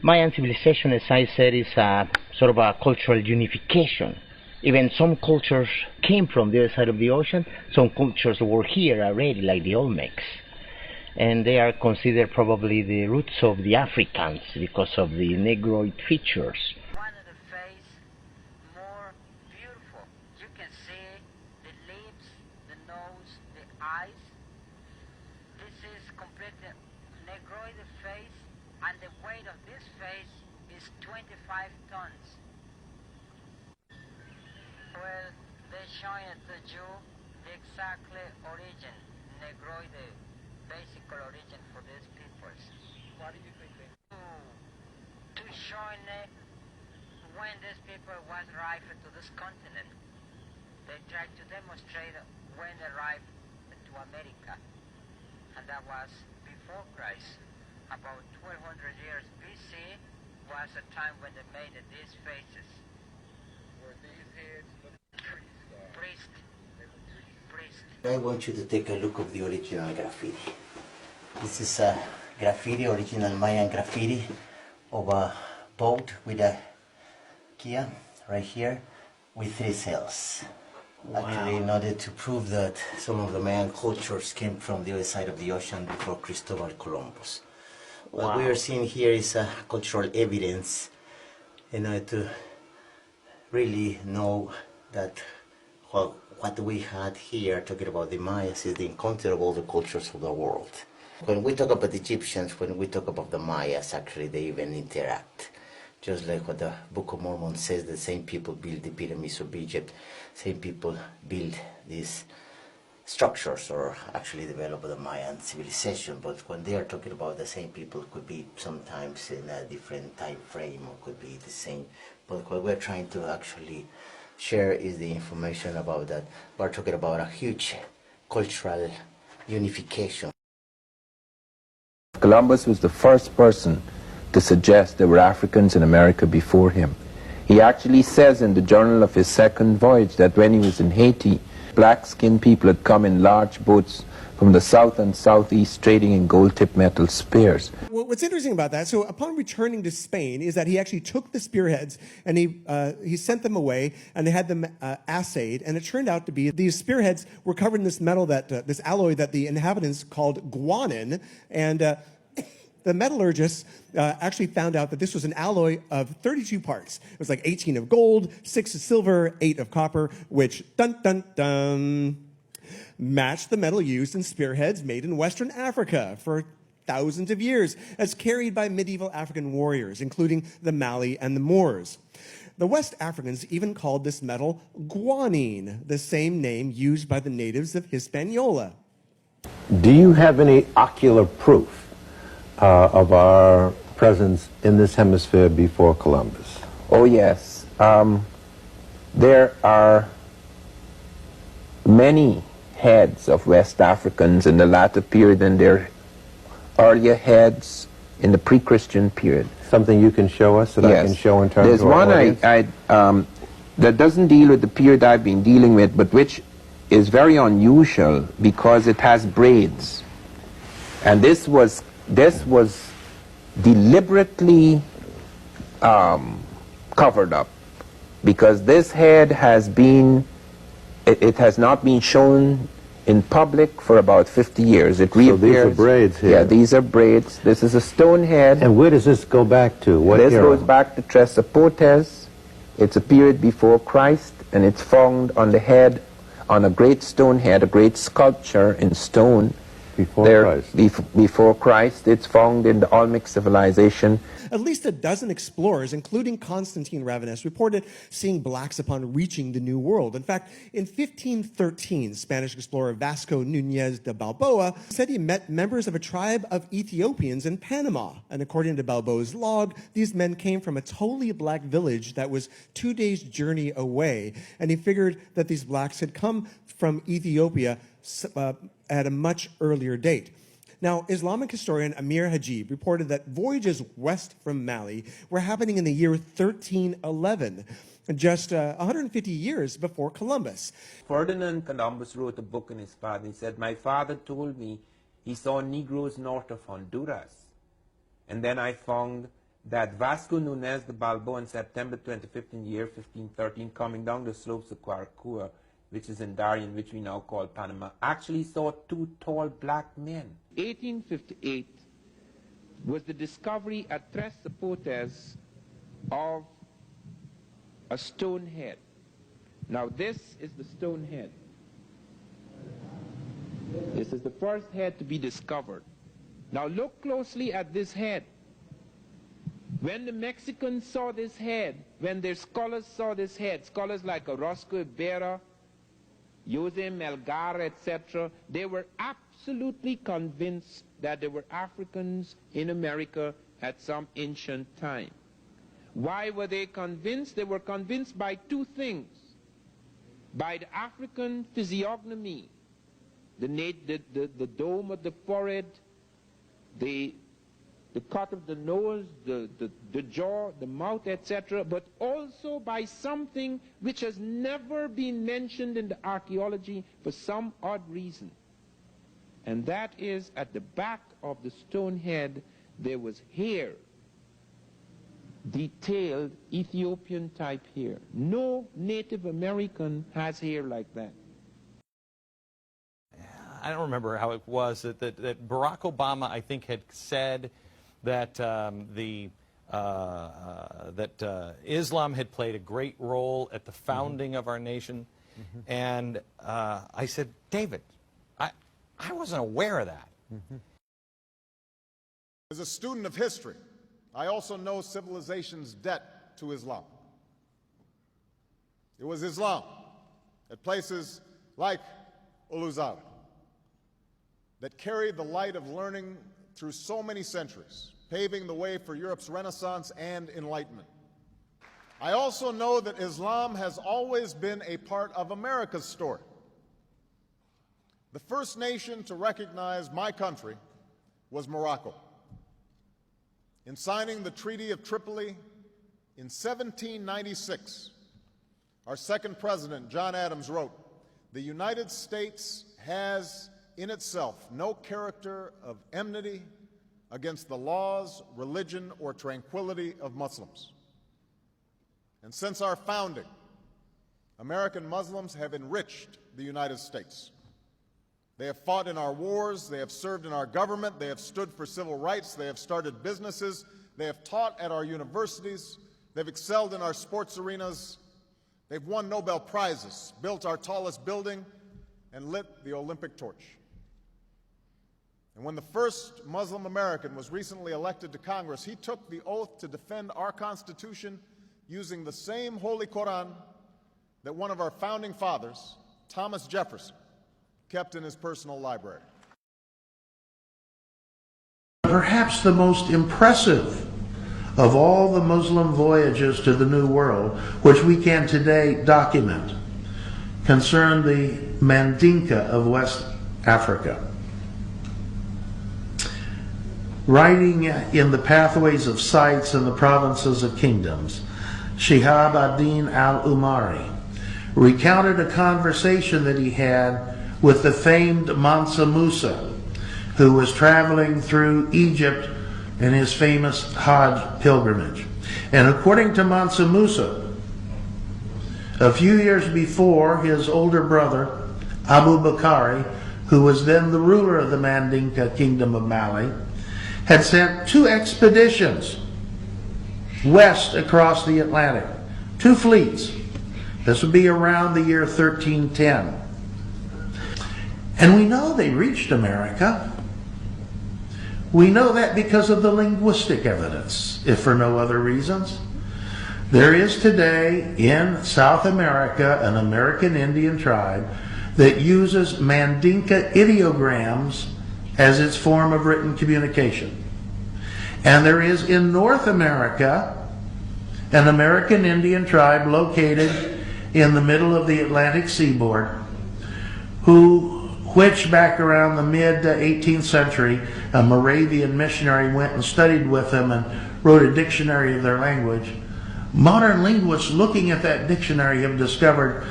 Mayan civilization, as I said, is a sort of a cultural unification. Even some cultures came from the other side of the ocean. Some cultures were here already, like the Olmecs. And they are considered probably the roots of the Africans because of the Negroid features. One of the face more beautiful. You can see the lips, the nose, the eyes. This is completely Negroid face, and the weight of this face is 25 tons. Well, they're showing it to you the exactly origin, Negroid, basic origin for these peoples. Why do you think they? To showing when these people was arrived to this continent. They tried to demonstrate when they arrived to America, and that was before Christ. About 1200 years BC was the time when they made these faces. Were these heads the Priest. I want you to take a look of the original graffiti. This is a graffiti, original Mayan graffiti of a boat with a Kia right here with 3 sails. Wow. Actually, in order to prove that some of the Mayan cultures came from the other side of the ocean before Cristobal Columbus. What we are seeing here is cultural evidence in order to really know that what we had here, talking about the Mayas, is the encounter of all the cultures of the world. When we talk about the Egyptians, when we talk about the Mayas, actually they even interact. Just like what the Book of Mormon says, the same people built the pyramids of Egypt, same people built these structures, or actually developed the Mayan civilization. But when they are talking about the same people, it could be sometimes in a different time frame, or could be the same. But what we're trying to actually share is the information about that. We're talking about a huge cultural unification. Columbus was the first person to suggest there were Africans in America before him. He actually says in the journal of his second voyage that when he was in Haiti, black-skinned people had come in large boats from the south and southeast trading in gold-tipped metal spears. Well, what's interesting about that, so upon returning to Spain, is that he actually took the spearheads and he sent them away, and they had them assayed, and it turned out to be these spearheads were covered in this metal, that this alloy that the inhabitants called guanin, and the metallurgists actually found out that this was an alloy of 32 parts. It was like 18 of gold, 6 of silver, 8 of copper, which, dun dun dun, matched the metal used in spearheads made in Western Africa for thousands of years, as carried by medieval African warriors, including the Mali and the Moors. The West Africans even called this metal guanine, the same name used by the natives of Hispaniola. Do you have any ocular proof of our presence in this hemisphere before Columbus? Oh yes. There are many heads of West Africans in the latter period and their earlier heads in the pre-Christian period. Something you can show us that Yes. I can show in terms There's of our one that doesn't deal with the period I've been dealing with, but which is very unusual because it has braids. And this was deliberately covered up, because this head has been, it has not been shown in public for about 50 years. It reappears. So these are braids here. Yeah, these are braids. This is a stone head. And where does this go back to? What This era? goes back to Tresapotes. It's a period before Christ, and it's found on the head, on a great stone head, a great sculpture in stone. Before Christ. Before Christ. It's found in the Olmec civilization. At least a dozen explorers, including Constantine Ravenous, reported seeing blacks upon reaching the New World. In fact, in 1513, Spanish explorer Vasco Núñez de Balboa said he met members of a tribe of Ethiopians in Panama. And according to Balboa's log, these men came from a totally black village that was 2 days' journey away. And he figured that these blacks had come from Ethiopia at a much earlier date. Now, Islamic historian Amir Hajib reported that voyages west from Mali were happening in the year 1311, just 150 years before Columbus. Ferdinand Columbus wrote a book in his father. He said, my father told me he saw Negroes north of Honduras. And then I found that Vasco Nunez de Balboa on September 25th in the year 1513, coming down the slopes of Caracua, which is in Darien, which we now call Panama, actually saw two tall black men. 1858 was the discovery at Tres Zapotes of a stone head. Now this is the stone head. This is the first head to be discovered. Now look closely at this head. When the Mexicans saw this head, when their scholars saw this head, scholars like Orozco Ibarra, Jose Melgar, etc., they were absolutely convinced that there were Africans in America at some ancient time. Why were they convinced? They were convinced by two things. By the African physiognomy, the dome of the forehead, the cut of the nose, the jaw, the mouth, etc., but also by something which has never been mentioned in the archaeology for some odd reason. And that is, at the back of the stone head, there was hair, detailed Ethiopian type hair. No Native American has hair like that. I don't remember how it was that Barack Obama, I think, had said that Islam had played a great role at the founding of our nation. And I said, David, I wasn't aware of that. As a student of history, I also know civilization's debt to Islam. It was Islam at places like Uluzar that carried the light of learning through so many centuries, paving the way for Europe's Renaissance and Enlightenment. I also know that Islam has always been a part of America's story. The first nation to recognize my country was Morocco. In signing the Treaty of Tripoli in 1796, our second president, John Adams, wrote, "The United States has in itself no character of enmity against the laws, religion, or tranquility of Muslims." And since our founding, American Muslims have enriched the United States. They have fought in our wars, they have served in our government, they have stood for civil rights, they have started businesses, they have taught at our universities, they've excelled in our sports arenas, they've won Nobel Prizes, built our tallest building, and lit the Olympic torch. And when the first Muslim American was recently elected to Congress, he took the oath to defend our Constitution using the same Holy Quran that one of our founding fathers, Thomas Jefferson, kept in his personal library. Perhaps the most impressive of all the Muslim voyages to the New World, which we can today document, concerned the Mandinka of West Africa. Writing in the Pathways of Sights in the Provinces of Kingdoms, Shihab ad-Din al-Umari recounted a conversation that he had with the famed Mansa Musa, who was traveling through Egypt in his famous Hajj pilgrimage. And according to Mansa Musa, a few years before, his older brother, Abu Bakari, who was then the ruler of the Mandinka kingdom of Mali, had sent 2 expeditions west across the Atlantic, 2 fleets. This would be around the year 1310. And we know they reached America. We know that because of the linguistic evidence, if for no other reasons. There is today in South America an American Indian tribe that uses Mandinka ideograms as its form of written communication. And there is in North America an American Indian tribe located in the middle of the Atlantic seaboard, which back around the mid-18th century, a Moravian missionary went and studied with them and wrote a dictionary of their language. Modern linguists looking at that dictionary have discovered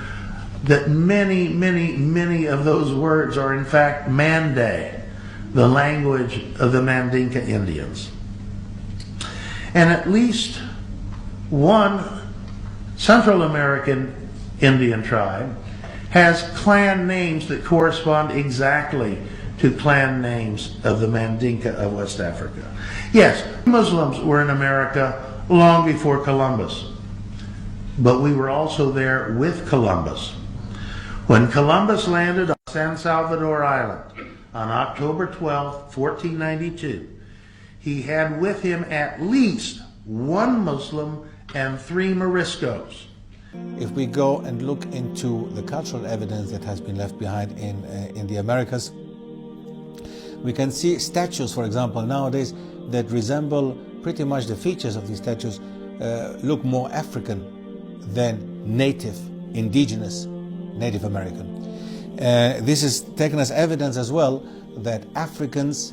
that many of those words are in fact Mande, the language of the Mandinka Indians. And at least one Central American Indian tribe has clan names that correspond exactly to clan names of the Mandinka of West Africa. Yes, Muslims were in America long before Columbus, but we were also there with Columbus. When Columbus landed on San Salvador Island on October 12, 1492, he had with him at least one Muslim and 3 Moriscos. If we go and look into the cultural evidence that has been left behind in the Americas, we can see statues, for example, nowadays that resemble pretty much the features of these statues look more African than native, indigenous, Native American. This is taken as evidence as well that Africans,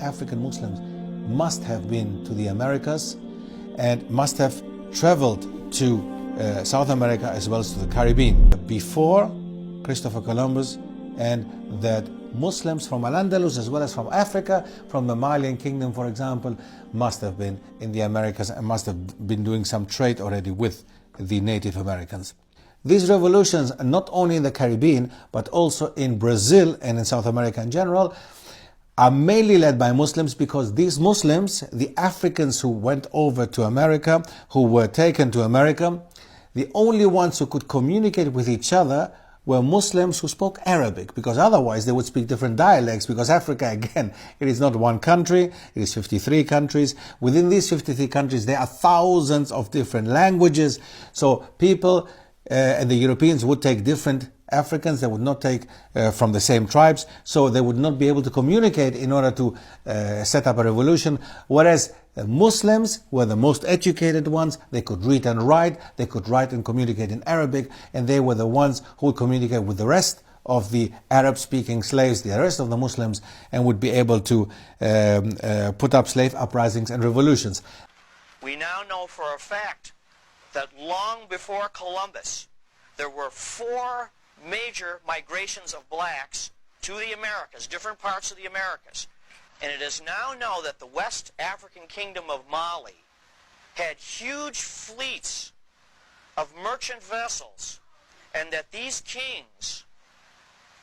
African Muslims, must have been to the Americas and must have traveled to South America as well as to the Caribbean before Christopher Columbus, and that Muslims from Al-Andalus as well as from Africa, from the Malian kingdom for example, must have been in the Americas and must have been doing some trade already with the Native Americans. These revolutions, not only in the Caribbean but also in Brazil and in South America in general, are mainly led by Muslims, because these Muslims, the Africans who went over to America, who were taken to America, the only ones who could communicate with each other were Muslims who spoke Arabic, because otherwise they would speak different dialects, because Africa, again, it is not one country, it is 53 countries. Within these 53 countries there are thousands of different languages, so people and the Europeans would take different Africans, they would not take from the same tribes, so they would not be able to communicate in order to set up a revolution, whereas Muslims were the most educated ones. They could read and write, they could write and communicate in Arabic, and they were the ones who would communicate with the rest of the Arab-speaking slaves, the rest of the Muslims, and would be able to put up slave uprisings and revolutions. We now know for a fact that long before Columbus, there were 4 major migrations of blacks to the Americas, different parts of the Americas. And it is now known that the West African kingdom of Mali had huge fleets of merchant vessels, and that these kings,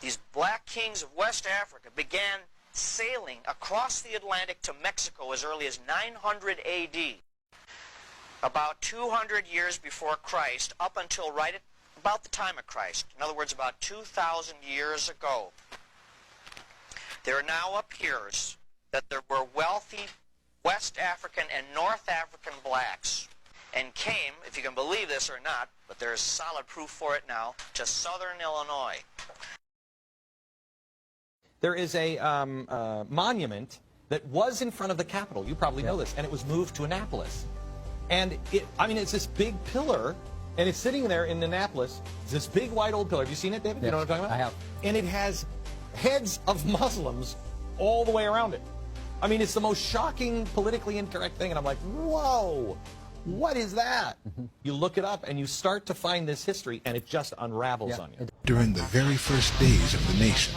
these black kings of West Africa, began sailing across the Atlantic to Mexico as early as 900 AD. About 200 years before Christ, up until right at about the time of Christ, in other words, about 2,000 years ago. There now appears that there were wealthy West African and North African blacks, and came, if you can believe this or not, but there's solid proof for it now, to southern Illinois. There is a monument that was in front of the Capitol. You probably know this, and it was moved to Annapolis. And it's this big pillar, and it's sitting there in Annapolis. It's this big white old pillar. Have you seen it, David? Yes, you know what I'm talking about? I have. And it has heads of Muslims all the way around it. I mean, it's the most shocking, politically incorrect thing, and I'm like, whoa, what is that? You look it up, and you start to find this history, and it just unravels on you. During the very first days of the nation,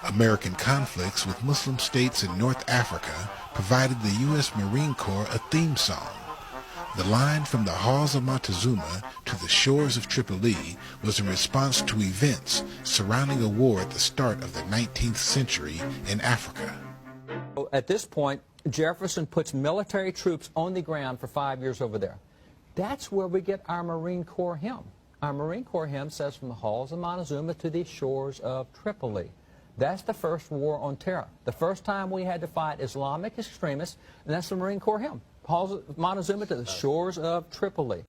American conflicts with Muslim states in North Africa provided the U.S. Marine Corps a theme song. The line from the halls of Montezuma to the shores of Tripoli was in response to events surrounding a war at the start of the 19th century in Africa. At this point, Jefferson puts military troops on the ground for 5 years over there. That's where we get our Marine Corps hymn. Our Marine Corps hymn says, from the halls of Montezuma to the shores of Tripoli. That's the first war on terror. The first time we had to fight Islamic extremists, and that's the Marine Corps hymn. Halls of Montezuma to the shores of Tripoli.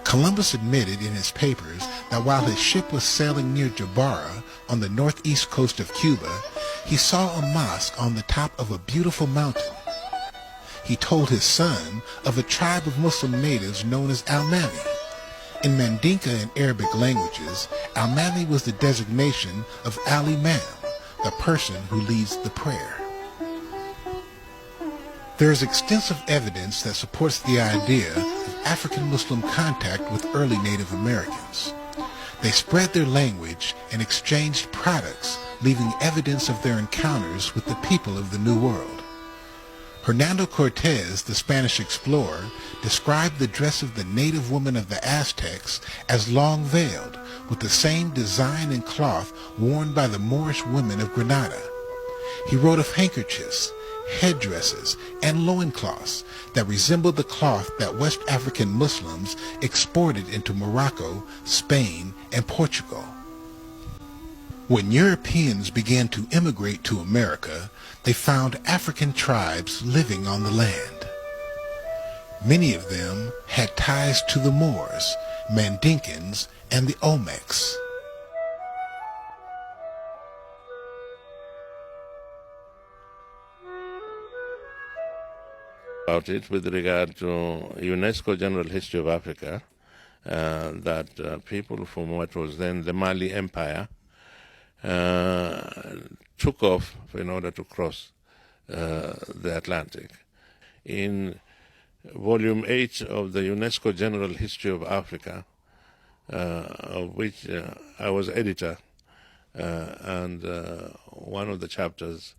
Columbus admitted in his papers that while his ship was sailing near Jabara on the northeast coast of Cuba, he saw a mosque on the top of a beautiful mountain. He told his son of a tribe of Muslim natives known as Al-Mami. In Mandinka and Arabic languages, Al-Mami was the designation of Al-Imam, the person who leads the prayer. There is extensive evidence that supports the idea of African Muslim contact with early Native Americans. They spread their language and exchanged products, leaving evidence of their encounters with the people of the New World. Hernando Cortés, the Spanish explorer, described the dress of the native women of the Aztecs as long-veiled, with the same design and cloth worn by the Moorish women of Granada. He wrote of handkerchiefs, headdresses, and loincloths that resembled the cloth that West African Muslims exported into Morocco, Spain, and Portugal. When Europeans began to immigrate to America, they found African tribes living on the land. Many of them had ties to the Moors, Mandinkins, and the Olmecs. About it with regard to UNESCO General History of Africa, that people from what was then the Mali Empire took off in order to cross the Atlantic. In Volume 8 of the UNESCO General History of Africa, of which I was editor, and one of the chapters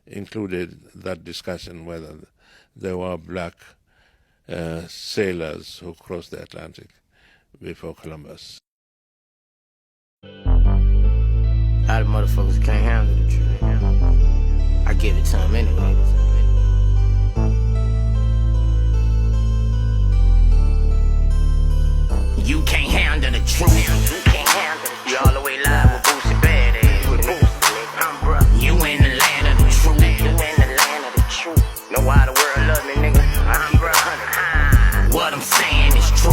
included that discussion whether there were black sailors who crossed the Atlantic before Columbus. A lot of motherfuckers can't handle the truth. I give it to them anyway. You can't handle the truth. You can't handle the truth. You all the way live with Boosie Badass. With Boosie, I'm bruh. You in the land of the truth. You in the land of the truth. Know why the world love me, nigga? I'm bruh. What I'm saying is true.